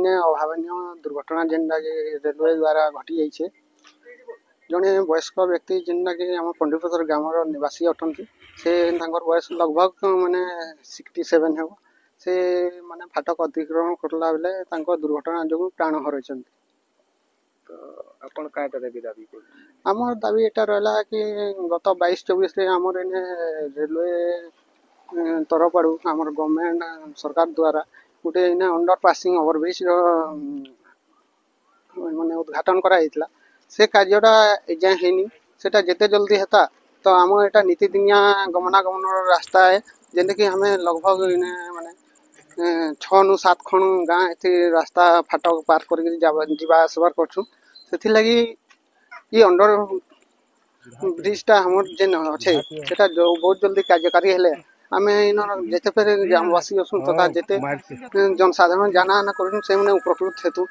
इने अभावनीय दुर्घटना जेनटा कि रेलवे द्वारा घटी जाइए। जड़े वयस्क व्यक्ति जेनटा कि आम पंडीपतर ग्राम निवासी अटंती से बयस लगभग माने 67 हे से माने फाटक अतिक्रमण करला बेले दुर्घटना जो प्राण हर तो अपन का दाबी दाबी आम दाबी एटा रहा कि गत 22-24 आमर इने रेलवे तरफ आड़ आम गवर्नमेंट सरकार द्वारा गोटे इने अंडर पासिंग ओवरब्रिज माने उद्घाटन करा से कार्यटा एजाए हैनी सेटा जेते जल्दी हेता तो आम एटा नीतिदिनिया गमनागमन रास्ता है जेनते कि हमें लगभग इने माने 6 नु 7 खण गाँ ए रास्ता फाटक पार करके जावा आसबार करछुं से लगी ये अंडर ब्रिजटा हमर जेन अच्छे सेटा जो बहुत जल्दी कार्यकारी हेले आमे इन जेते फेर ग्रामवासी असुं तथा जेते जनसाधारण जाना आना करूं से उपकृत हेतु।